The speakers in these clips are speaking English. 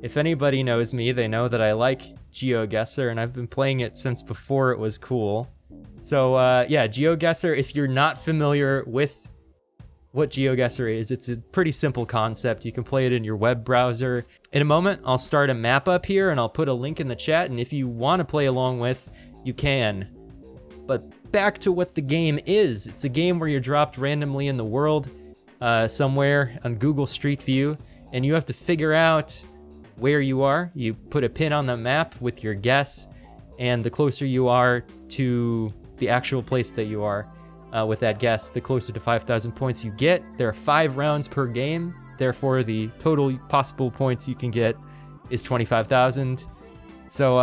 If anybody knows me, they know that I like GeoGuessr, and I've been playing it since before it was cool. So yeah, GeoGuessr, if you're not familiar with what GeoGuessr is, it's a pretty simple concept. You can play it in your web browser. In a moment, I'll start a map up here, and I'll put a link in the chat, and if you want to play along with, you can. But back to what the game is. It's a game where you're dropped randomly in the world, somewhere on Google Street View, and you have to figure out where you are. You put a pin on the map with your guess, and the closer you are to the actual place that you are with that guess, the closer to 5,000 points you get. There are 5 rounds per game, therefore the total possible points you can get is 25,000. So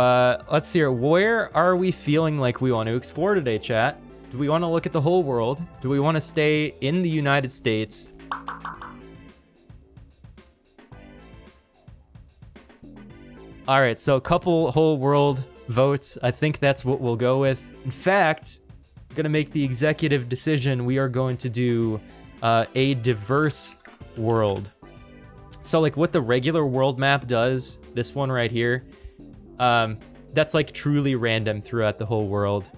let's see here. Where are we feeling like we want to explore today, chat? Do we want to look at the whole world? Do we want to stay in the United States? All right, so a couple whole world votes. I think that's what we'll go with. In fact, I'm gonna make the executive decision. We are going to do a diverse world. So like what the regular world map does, this one right here, that's like truly random throughout the whole world.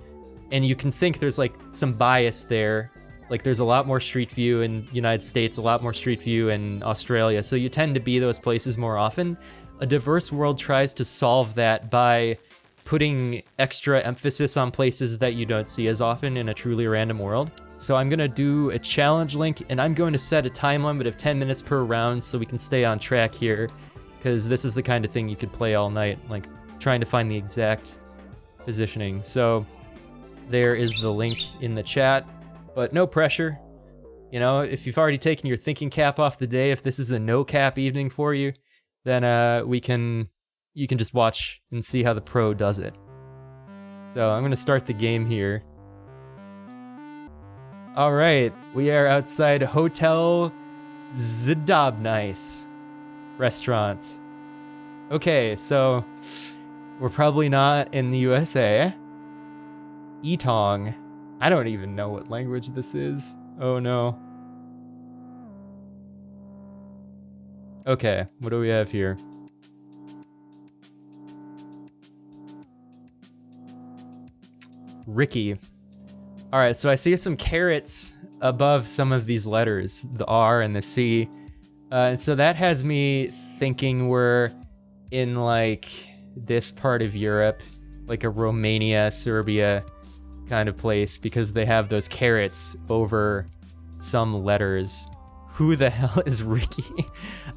And you can think there's like some bias there. Like there's a lot more Street View in United States, a lot more Street View in Australia. So you tend to be those places more often. A diverse world tries to solve that by putting extra emphasis on places that you don't see as often in a truly random world. So I'm gonna do a challenge link, and I'm going to set a time limit of 10 minutes per round so we can stay on track here, because this is the kind of thing you could play all night, like trying to find the exact positioning. So there is the link in the chat, but no pressure. You know, if you've already taken your thinking cap off the day, if this is a no cap evening for you, then you can just watch and see how the pro does it. So I'm gonna start the game here. All right, we are outside Hotel Zdobnice restaurant. Okay, so we're probably not in the USA. Etong. I don't even know what language this is. Oh no. Okay, what do we have here? Ricky. All right, so I see some carrots above some of these letters, the R and the C. And so that has me thinking we're in like this part of Europe, like a Romania, Serbia kind of place, because they have those carrots over some letters. Who the hell is Ricky?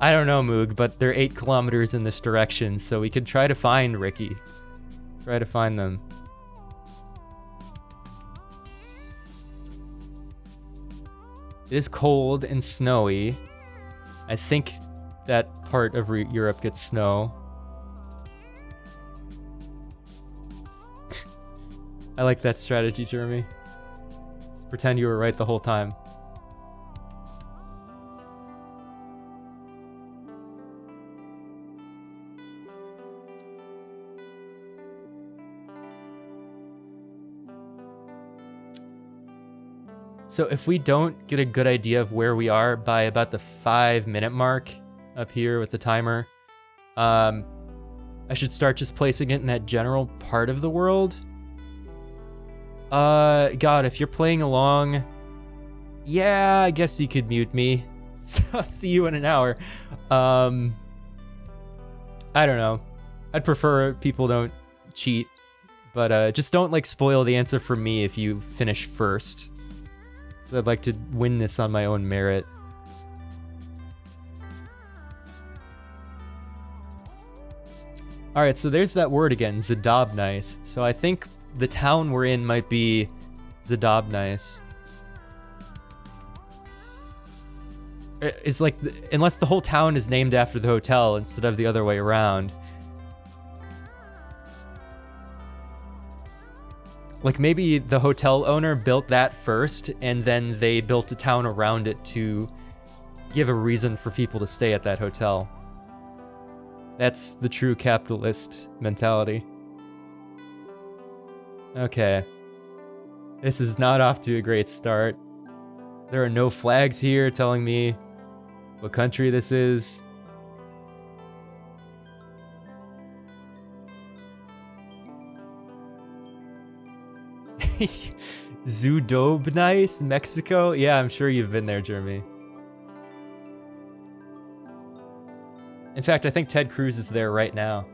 I don't know, Moog, but they're 8 kilometers in this direction, so we could try to find Ricky. Try to find them. It is cold and snowy. I think that part of Europe gets snow. I like that strategy, Jeremy. Just pretend you were right the whole time. So if we don't get a good idea of where we are by about the 5-minute mark up here with the timer, I should start just placing it in that general part of the world. God, if you're playing along, yeah, I guess you could mute me. So I'll see you in an hour. I don't know. I'd prefer people don't cheat, but just don't like spoil the answer for me if you finish first. I'd like to win this on my own merit. All right, so there's that word again, Zdobnice. So I think the town we're in might be Zdobnice. It's like, unless the whole town is named after the hotel instead of the other way around. Like maybe the hotel owner built that first, and then they built a town around it to give a reason for people to stay at that hotel. That's the true capitalist mentality. Okay. This is not off to a great start. There are no flags here telling me what country this is. Zudobnice, Mexico? Yeah, I'm sure you've been there, Jeremy. In fact, I think Ted Cruz is there right now.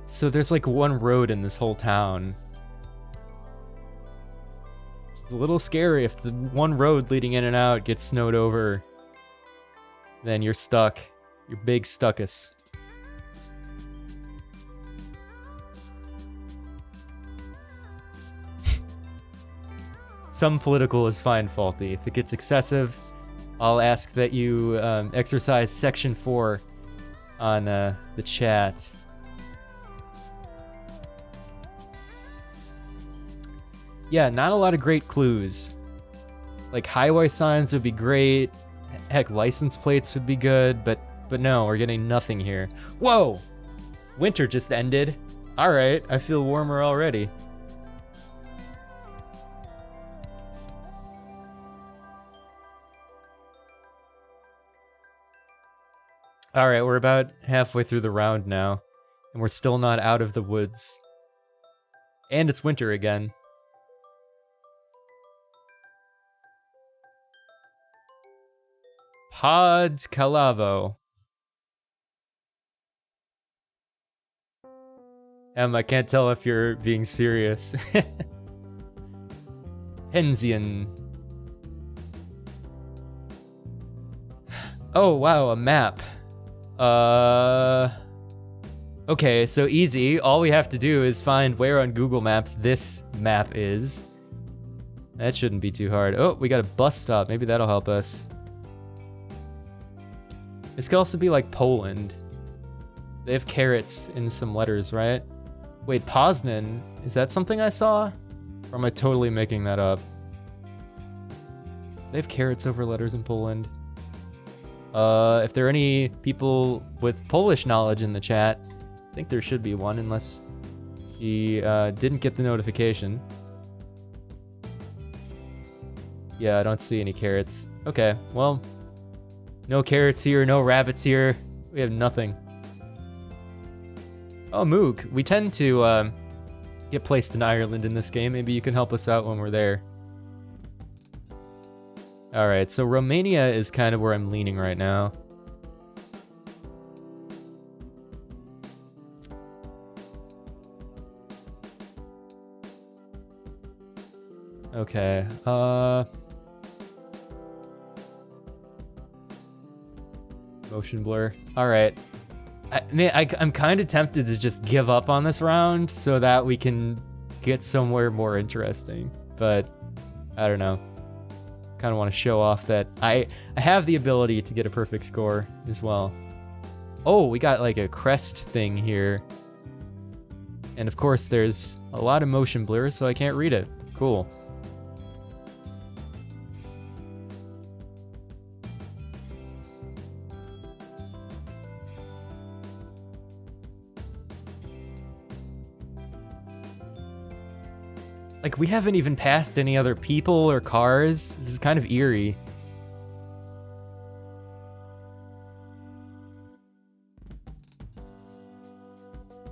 So there's like one road in this whole town. It's a little scary if the one road leading in and out gets snowed over. Then you're stuck. You're big stuckus. Some political is fine, Faulty. If it gets excessive, I'll ask that you exercise Section 4 on the chat. Yeah, not a lot of great clues. Like, highway signs would be great. Heck, license plates would be good, but no, we're getting nothing here. Whoa! Winter just ended. Alright, I feel warmer already. Alright, we're about halfway through the round now, and we're still not out of the woods. And it's winter again. Pod Calavo. I can't tell if you're being serious. Penzian. Oh, wow, a map. Okay, so easy. All we have to do is find where on Google Maps this map is. That shouldn't be too hard. Oh, we got a bus stop. Maybe that'll help us. This could also be like Poland. They have carrots in some letters, right? Wait, Poznan, is that something I saw? Or am I totally making that up? They have carrots over letters in Poland. If there are any people with Polish knowledge in the chat, I think there should be one, unless he didn't get the notification. Yeah, I don't see any carrots. Okay, well, no carrots here, no rabbits here. We have nothing. Oh, Moog, we tend to get placed in Ireland in this game. Maybe you can help us out when we're there. Alright, so Romania is kind of where I'm leaning right now. Okay, motion blur. Alright. I'm kind of tempted to just give up on this round so that we can get somewhere more interesting. But, I don't know. Kind of want to show off that I have the ability to get a perfect score as well. Oh, we got like a crest thing here. And of course there's a lot of motion blur, so I can't read it. Cool. Like, we haven't even passed any other people or cars. This is kind of eerie.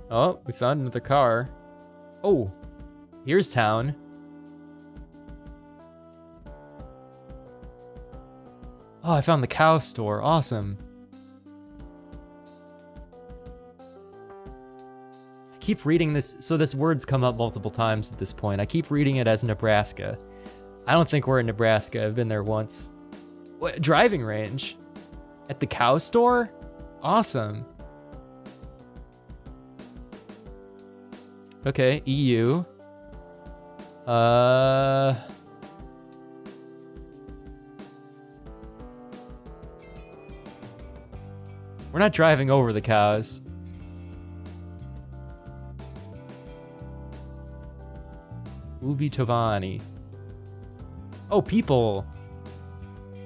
Oh, we found another car. Oh, here's town. Oh, I found the cow store. Awesome. Keep reading this, so this word's come up multiple times at this point. I keep reading it as Nebraska. I don't think we're in Nebraska. I've been there once. What, driving range? At the cow store? Awesome. Okay, EU. We're not driving over the cows. Ubi Tovani. Oh, people.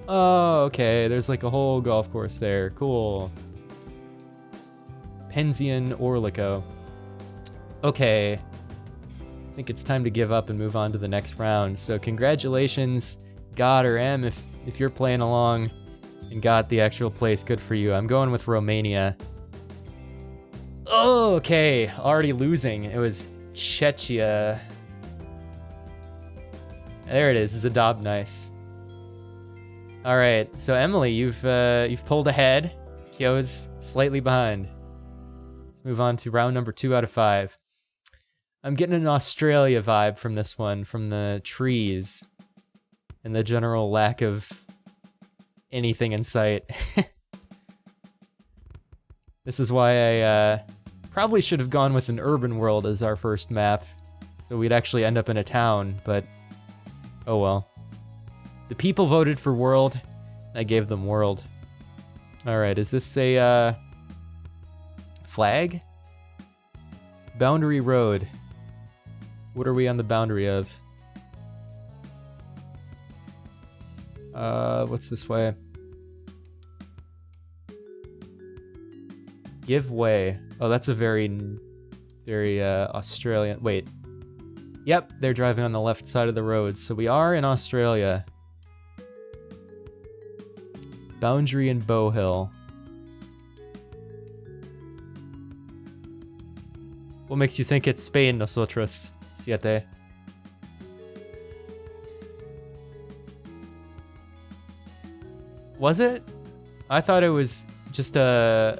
Oh, okay. There's like a whole golf course there. Cool. Penzian Orlico. Okay. I think it's time to give up and move on to the next round. So congratulations, God or M, if you're playing along and got the actual place. Good for you. I'm going with Romania. Oh, okay. Already losing. It was Czechia. There it is. Zadob, nice. All right. So Emily, you've pulled ahead. Kyo's slightly behind. Let's move on to round number 2 out of 5. I'm getting an Australia vibe from this one, from the trees and the general lack of anything in sight. This is why I probably should have gone with an urban world as our first map, so we'd actually end up in a town, but oh well. The people voted for world. I gave them world. Alright, is this a flag? Boundary road. What are we on the boundary of? What's this way? Give way. Oh, that's a very Australian. Wait. Yep, they're driving on the left side of the road, so we are in Australia. Boundary and Bow Hill. What makes you think it's Spain, nosotros, siete? Was it? I thought it was just a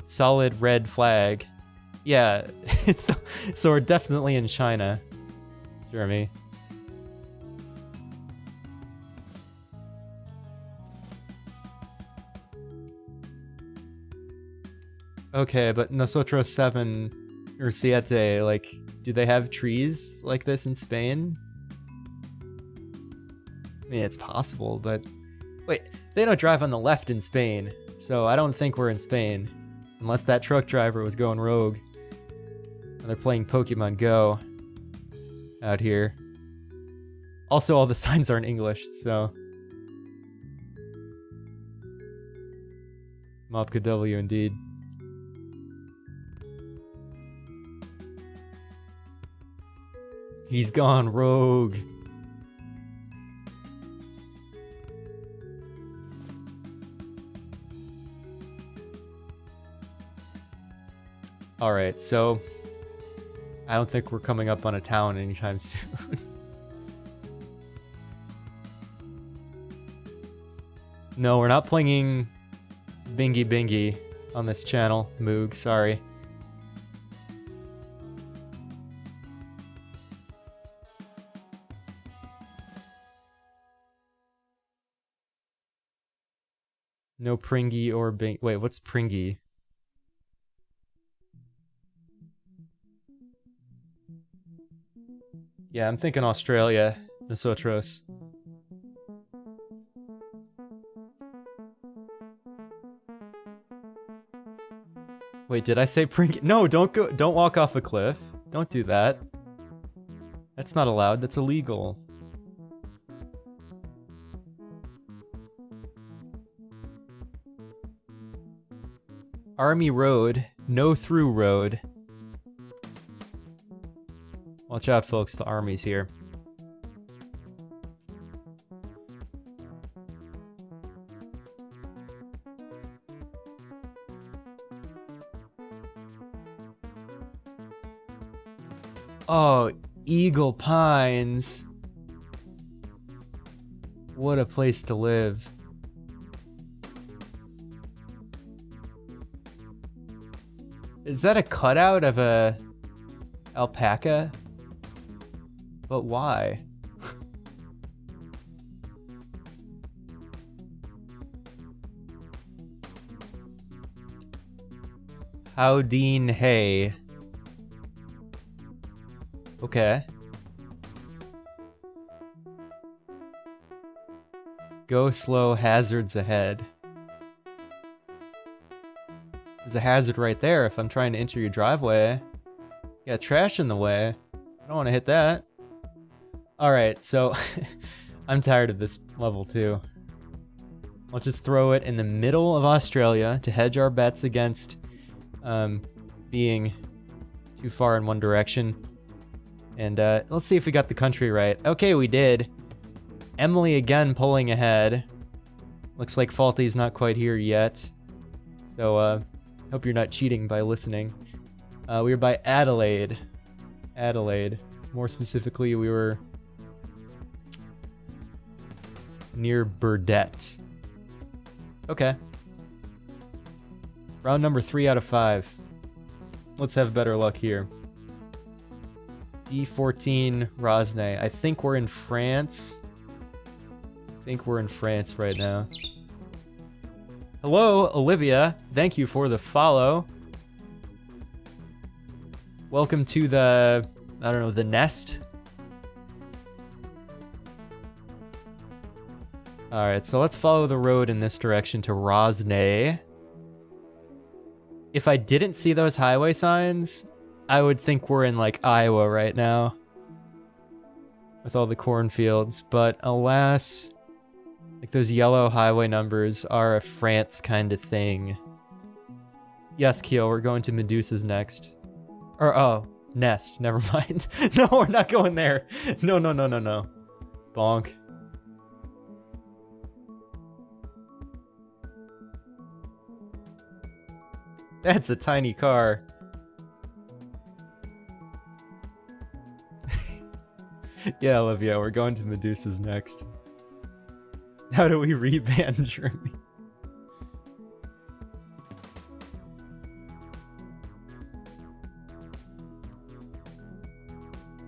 solid red flag. Yeah, so we're definitely in China, Jeremy. Okay, but nosotros 7 or siete, like, do they have trees like this in Spain? I mean, it's possible, but wait, they don't drive on the left in Spain, so I don't think we're in Spain, unless that truck driver was going rogue. And they're playing Pokemon Go out here. Also, all the signs aren't English, so Mopka W indeed. He's gone rogue. Alright, so I don't think we're coming up on a town anytime soon. No, we're not playing Bingy Bingy on this channel, Moog, sorry. No Pringy or Bing. Wait, what's Pringy? Yeah, I'm thinking Australia, nosotros. Wait, did I say Pringy? No, don't walk off a cliff. Don't do that. That's not allowed. That's illegal. Army Road, no through road. Watch out, folks, the army's here. Oh, Eagle Pines. What a place to live. Is that a cutout of a alpaca? But why? Howdeen Hay. Okay. Go slow, hazards ahead. There's a hazard right there if I'm trying to enter your driveway. You got trash in the way. I don't want to hit that. Alright, so I'm tired of this level too. I'll just throw it in the middle of Australia to hedge our bets against being too far in one direction. And let's see if we got the country right. Okay, we did. Emily again pulling ahead. Looks like Faulty's not quite here yet. So hope you're not cheating by listening. We were by Adelaide. Adelaide. More specifically, we were near Burdett. Okay. Round number 3 out of 5. Let's have better luck here. D14 Rosnay. I think we're in France. I think we're in France right now. Hello, Olivia. Thank you for the follow. Welcome to the, I don't know, the nest. Alright, so let's follow the road in this direction to Rosnay. If I didn't see those highway signs, I would think we're in, like, Iowa right now. With all the cornfields, but alas, like, those yellow highway numbers are a France kind of thing. Yes, Keo, we're going to Medusa's next. Or, oh, Nest, never mind. No, we're not going there. No. Bonk. That's a tiny car. Yeah, Olivia, we're going to Medusa's next. How do we reban Germany?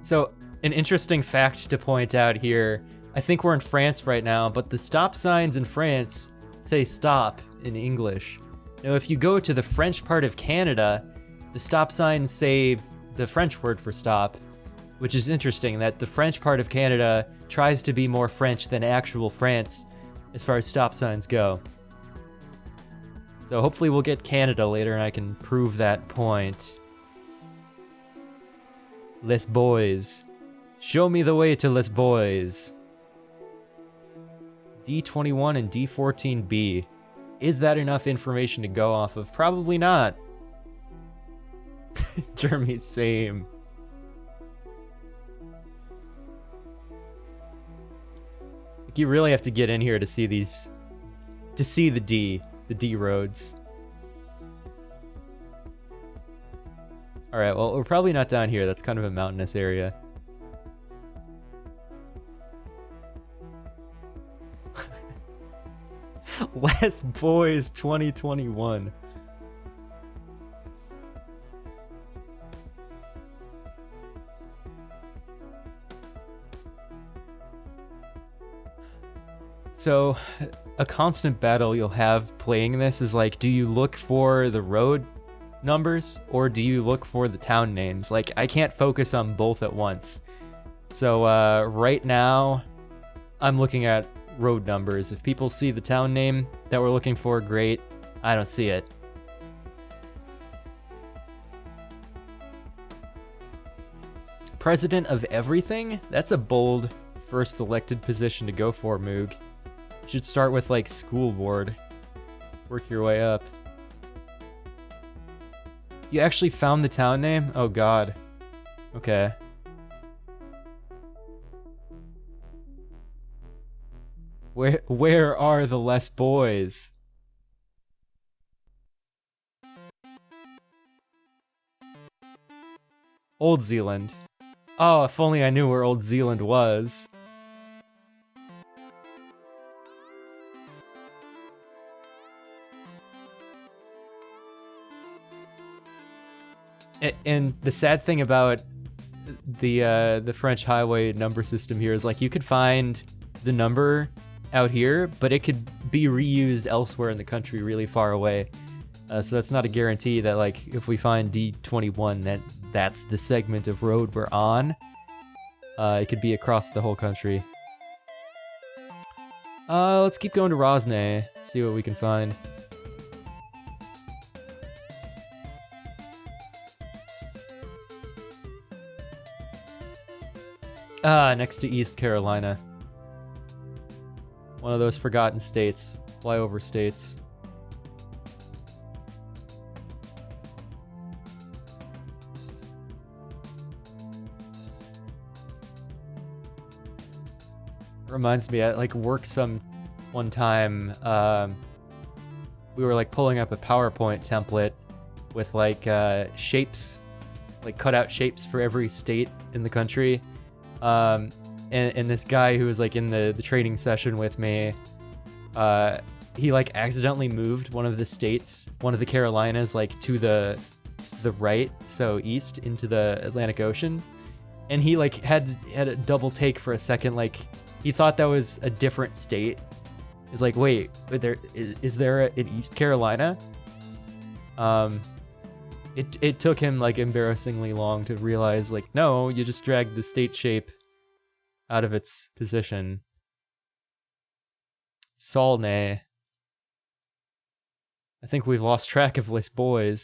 So, an interesting fact to point out here. I think we're in France right now, but the stop signs in France say stop in English. Now, if you go to the French part of Canada, the stop signs say the French word for stop, which is interesting that the French part of Canada tries to be more French than actual France as far as stop signs go. So hopefully we'll get Canada later and I can prove that point. Les Bois. Show me the way to Les Bois. D21 and D14B. Is that enough information to go off of? Probably not. Jeremy, same. You really have to get in here to see these, to see the D roads. All right, well, we're probably not down here. That's kind of a mountainous area. Les Boys 2021. So, a constant battle you'll have playing this is like, do you look for the road numbers or do you look for the town names? Like, I can't focus on both at once. So, right now, I'm looking at road numbers. If people see the town name that we're looking for, great. I don't see it. President of everything? That's a bold first elected position to go for, Moog. You should start with, like, school board. Work your way up. You actually found the town name? Oh, God. Okay. Where are the Les Boys? Old Zealand. Oh, if only I knew where Old Zealand was. And the sad thing about the French highway number system here is, like, you could find the number out here, but it could be reused elsewhere in the country really far away. So that's not a guarantee that, like, if we find D21, that's the segment of road we're on. It could be across the whole country. Let's keep going to Rosnay, see what we can find. Next to East Carolina. One of those forgotten states, flyover states. reminds me, at like work one time, we were like pulling up a PowerPoint template with like shapes, like cutout shapes for every state in the country. And this guy who was like in the training session with me, he like accidentally moved one of the states, one of the Carolinas, like to the right, so east into the Atlantic Ocean. And he like had a double take for a second, like he thought that was a different state. He's like, wait, is there an East Carolina? It took him like embarrassingly long to realize, like, no, you just dragged the state shape out of its position. Saulnay. I think we've lost track of Les Bois.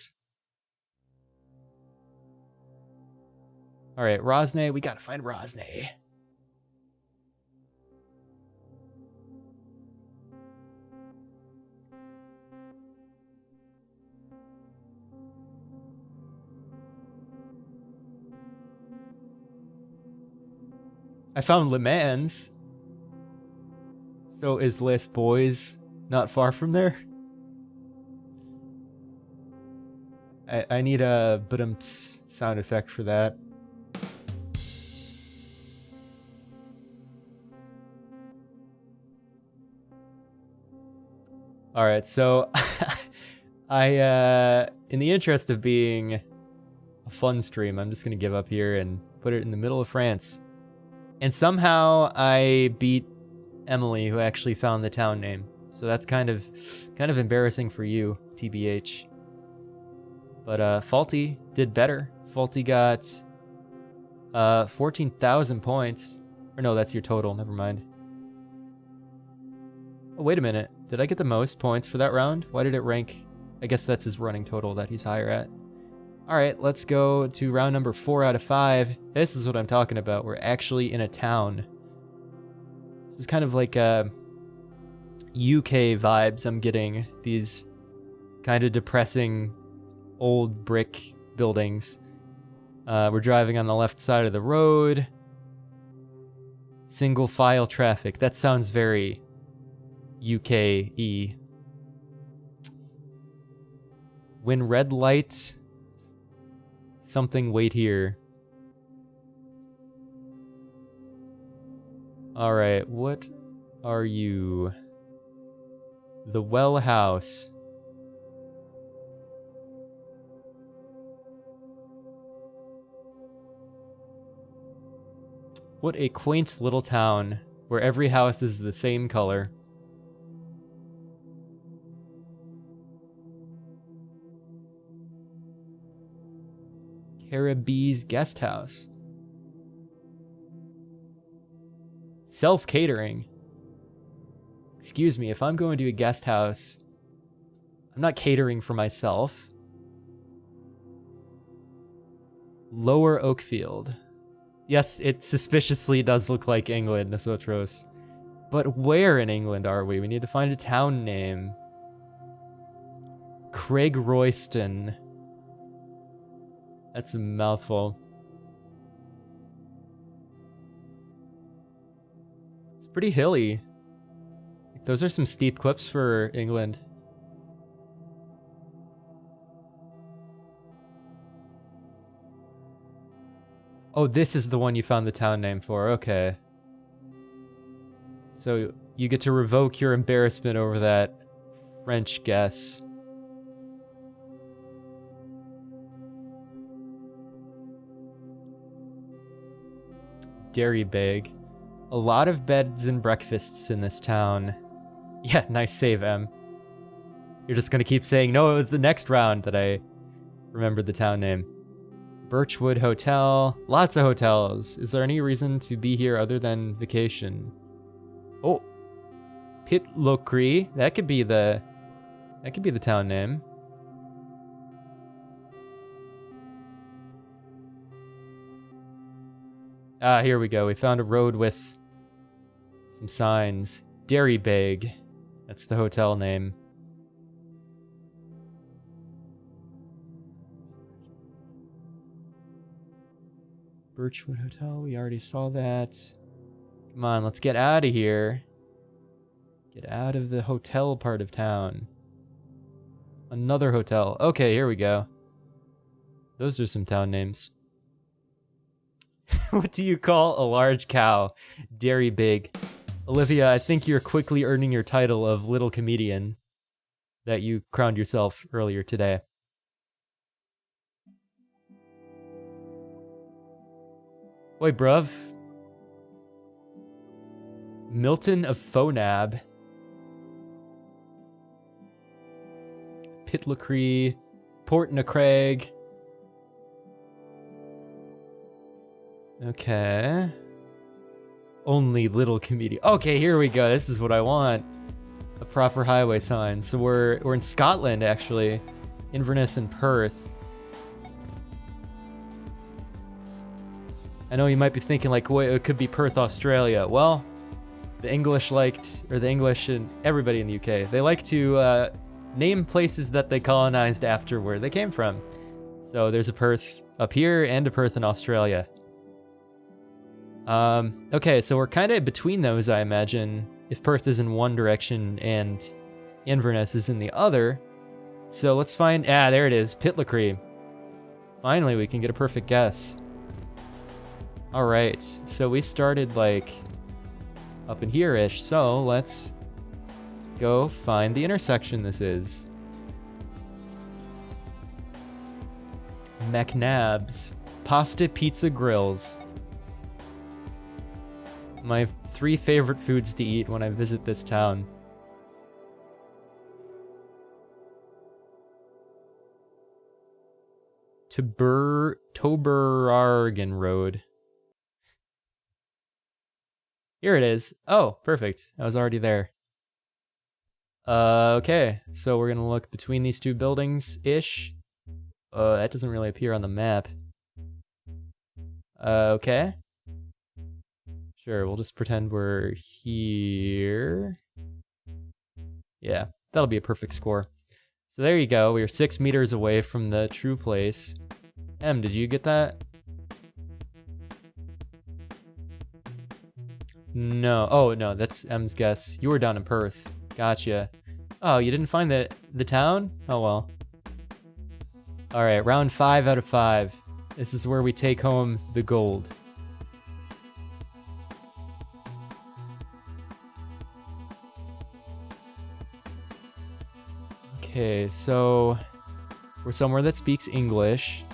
All right, Rosnay. We gotta find Rosnay. I found Le Mans. So is Les Bois not far from there? I need a sound effect for that. All right, so in the interest of being a fun stream, I'm just gonna give up here and put it in the middle of France. And somehow I beat Emily, who actually found the town name. So that's kind of embarrassing for you, TBH. But Faulty did better. Faulty got 14,000 points. Or no, that's your total. Never mind. Oh, wait a minute. Did I get the most points for that round? Why did it rank? I guess that's his running total that he's higher at. All right, let's go to round number 4 out of 5. This is what I'm talking about. We're actually in a town. This is kind of like UK vibes I'm getting. These kind of depressing old brick buildings. We're driving on the left side of the road. Single file traffic. That sounds very UK-y. When red light, something wait here. All right, what are you? The Well House. What a quaint little town where every house is the same color. Caribbee's Guest House. Self-catering. Excuse me, if I'm going to a guest house, I'm not catering for myself. Lower Oakfield. Yes, it suspiciously does look like England, Nosotros. But where in England are we? We need to find a town name. Craig Royston. That's a mouthful. It's pretty hilly. Those are some steep cliffs for England. Oh, this is the one you found the town name for. Okay. So you get to revoke your embarrassment over that French guess. Dairy Bag. A lot of beds and breakfasts in this town. Yeah, nice save, Em. You're just gonna keep saying, no, it was the next round that I remembered the town name. Birchwood Hotel. Lots of hotels. Is there any reason to be here other than vacation? Oh. Pitlochry. That could be the town name. Ah, here we go. We found a road with some signs. Dairy Bag. That's the hotel name. Birchwood Hotel, we already saw that. Come on, let's get out of here. Get out of the hotel part of town. Another hotel. Okay, here we go. Those are some town names. What do you call a large cow? Dairy big. Olivia, I think you're quickly earning your title of little comedian that you crowned yourself earlier today. Oi, bruv. Milton of Phonab. Pitlochry. Port na Craig. Okay. Only little comedian. Okay, here we go. This is what I want. A proper highway sign. So we're in Scotland, actually. Inverness and Perth. I know you might be thinking like, wait, it could be Perth, Australia. Well, the English and everybody in the UK, they like to name places that they colonized after where they came from. So there's a Perth up here and a Perth in Australia. Okay, so we're kind of between those, I imagine, if Perth is in one direction and Inverness is in the other. So let's find, there it is, Pitlochry. Finally, we can get a perfect guess. All right, so we started like up in here-ish, so let's go find the intersection this is. McNabb's Pasta Pizza Grills. My 3 favorite foods to eat when I visit this town. Toberargen Road. Here it is. Oh, perfect. I was already there. Okay, so we're gonna look between these 2 buildings-ish. That doesn't really appear on the map. Okay. Sure, we'll just pretend we're here. Yeah, that'll be a perfect score. So there you go. We are 6 meters away from the true place. Em, did you get that? No. Oh, no, that's Em's guess. You were down in Perth. Gotcha. Oh, you didn't find the town? Oh, well. All right, round 5 out of 5. This is where we take home the gold. Okay, so we're somewhere that speaks English.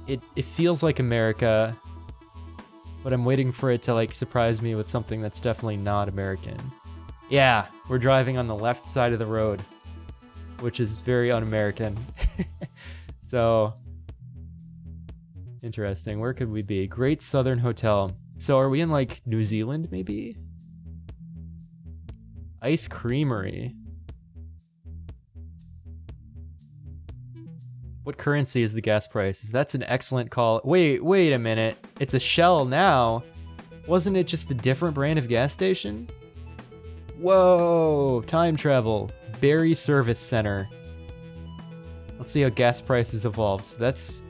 It feels like America, but I'm waiting for it to like surprise me with something that's definitely not American. Yeah, we're driving on the left side of the road, which is very un-American. So, interesting. Where could we be? Great Southern Hotel. So are we in like New Zealand maybe? Ice Creamery. What currency is the gas price? That's an excellent call. Wait a minute. It's a Shell now. Wasn't it just a different brand of gas station? Whoa, time travel. Barrie Service Center. Let's see how gas prices evolve. So that's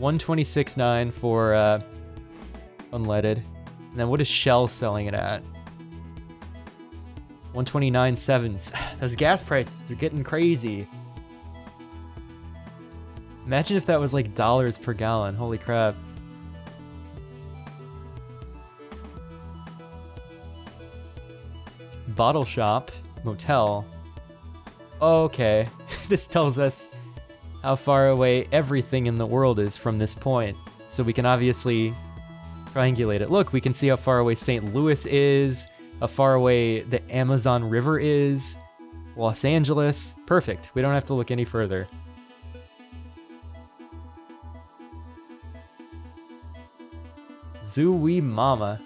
126.9 for unleaded. And then what is Shell selling it at? 129.7. Those gas prices are getting crazy. Imagine if that was like dollars per gallon. Holy crap. Bottle shop, motel. Okay, this tells us how far away everything in the world is from this point. So we can obviously triangulate it. Look, we can see how far away St. Louis is, how far away the Amazon River is, Los Angeles. Perfect. We don't have to look any further. Zooey Mama.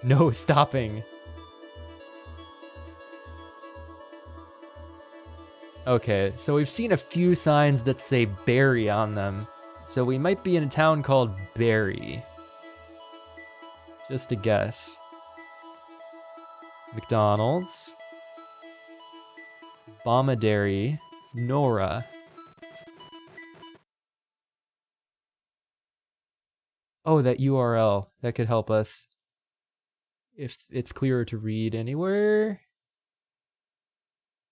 No stopping. Okay, so we've seen a few signs that say Barrie on them. So we might be in a town called Barrie. Just a guess. McDonald's. Bomaderry. Nora. Oh, that URL. That could help us. If it's clearer to read anywhere.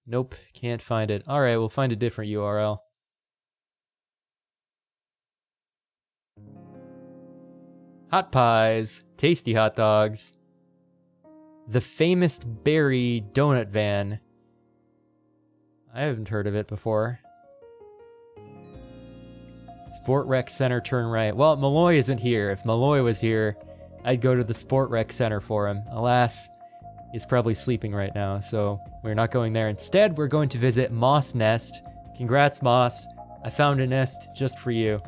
Nope, can't find it. Alright, we'll find a different URL. Hot pies. Tasty hot dogs. The famous Berry donut van. I haven't heard of it before. Sport Rec Center, turn right. Well, Malloy isn't here. If Malloy was here, I'd go to the Sport Rec Center for him. Alas, he's probably sleeping right now, so we're not going there. Instead, we're going to visit Moss Nest. Congrats, Moss. I found a nest just for you.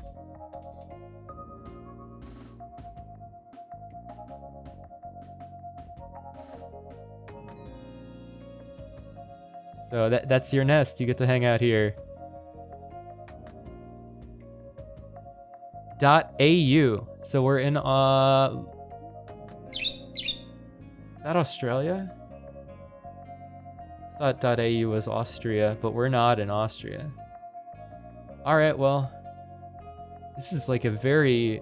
So that's your nest. You get to hang out here. .au. So we're in, is that Australia? I thought .au was Austria, but we're not in Austria. Alright, well, this is like a very,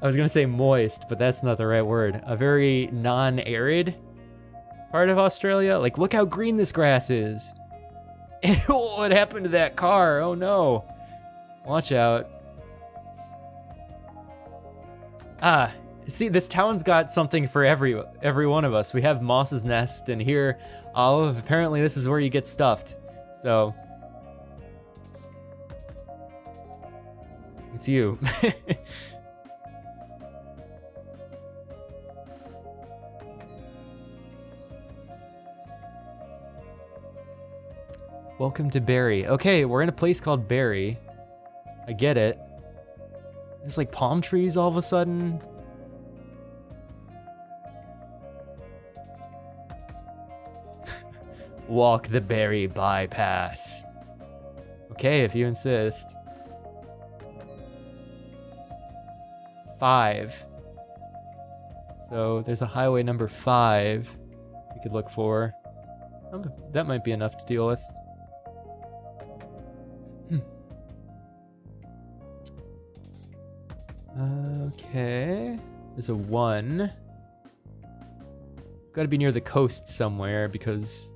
I was gonna say moist, but that's not the right word. A very non-arid part of Australia. Like, look how green this grass is. What happened to that car? Oh no. Watch out. Ah, see, this town's got something for every one of us. We have Moss's Nest, and here, Olive, apparently this is where you get stuffed. So, it's you. Welcome to Barry. Okay, we're in a place called Barry. I get it. There's like palm trees all of a sudden. Walk the Barry bypass. Okay, if you insist. 5. So there's a highway number 5 we could look for. That might be enough to deal with. Okay. There's a 1. Gotta be near the coast somewhere because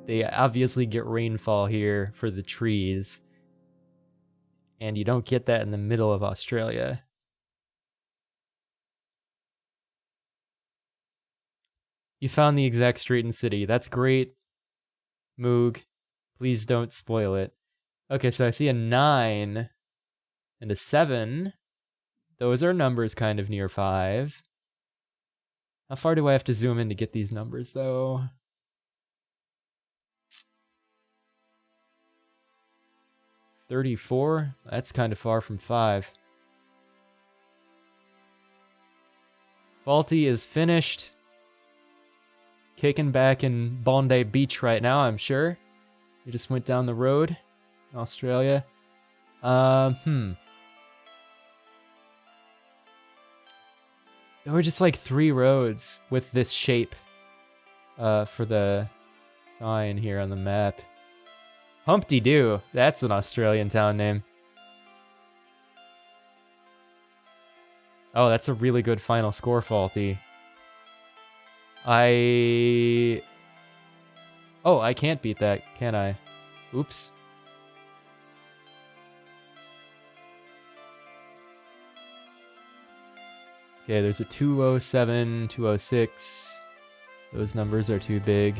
they obviously get rainfall here for the trees. And you don't get that in the middle of Australia. You found the exact street and city. That's great. Moog. Please don't spoil it. Okay, so I see a 9 and a 7. Those are numbers kind of near 5. How far do I have to zoom in to get these numbers, though? $34? That's kind of far from 5. Faulty is finished. Kicking back in Bondi Beach right now, I'm sure. We just went down the road in Australia. There were just like 3 roads with this shape for the sign here on the map. Humpty-Doo. That's an Australian town name. Oh, that's a really good final score, Faulty. Oh, I can't beat that, can I? Oops. Okay, there's a 207, 206. Those numbers are too big.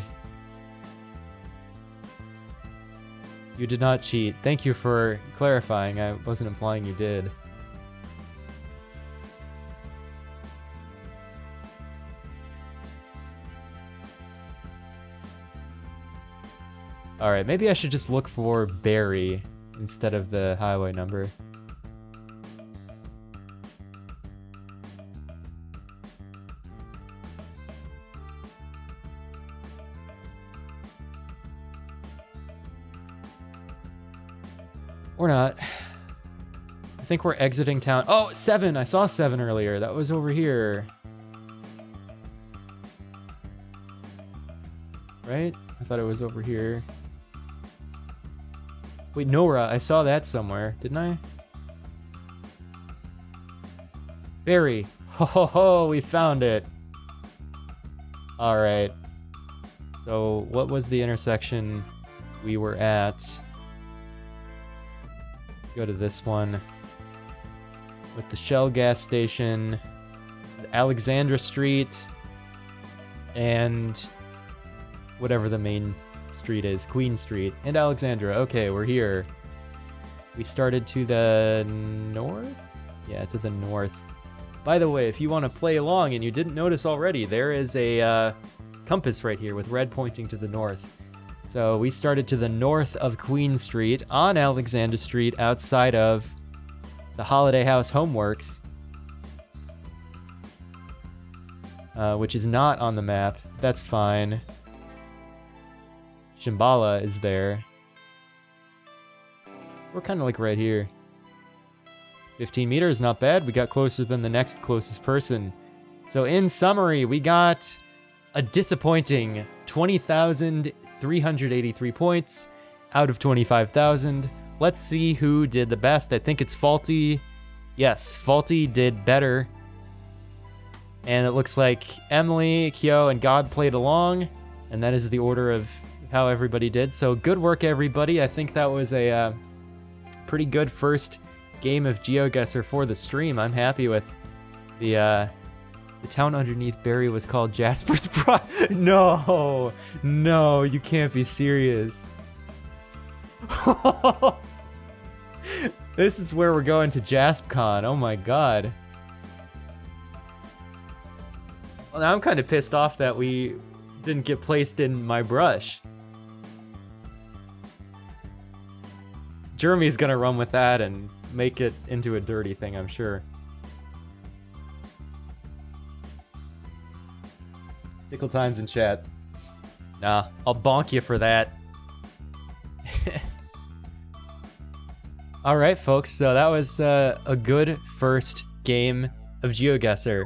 You did not cheat. Thank you for clarifying. I wasn't implying you did. Alright, maybe I should just look for Barry instead of the highway number. Or not. I think we're exiting town. Oh, 7! I saw 7 earlier. That was over here. Right? I thought it was over here. Wait, Nora. I saw that somewhere. Didn't I? Berry. Ho ho ho, we found it. All right. So what was the intersection we were at? Go to this one. With the Shell gas station, Alexandra Street, and whatever the main street is, Queen Street, and Alexandra. Okay, we're here. We started to the north? Yeah, to the north. By the way, if you want to play along and you didn't notice already, there is a compass right here with red pointing to the north. So we started to the north of Queen Street on Alexandra Street outside of the Holiday House Homeworks, which is not on the map. That's fine. Shambhala is there. So we're kind of like right here. 15 meters, not bad. We got closer than the next closest person. So in summary, we got a disappointing 20,383 points out of 25,000. Let's see who did the best. I think it's Faulty. Yes, Faulty did better. And it looks like Emily, Kyo, and God played along. And that is the order of how everybody did. So good work, everybody. I think that was a pretty good first game of GeoGuessr for the stream. I'm happy with the town underneath Barry was called Jasper's Pro. No, you can't be serious. This is where we're going to JaspCon. Oh my god. Well, now I'm kind of pissed off that we didn't get placed in my brush. Jeremy's gonna run with that and make it into a dirty thing, I'm sure. Tickle times in chat. Nah, I'll bonk you for that. Alright, folks, so that was a good first game of GeoGuessr.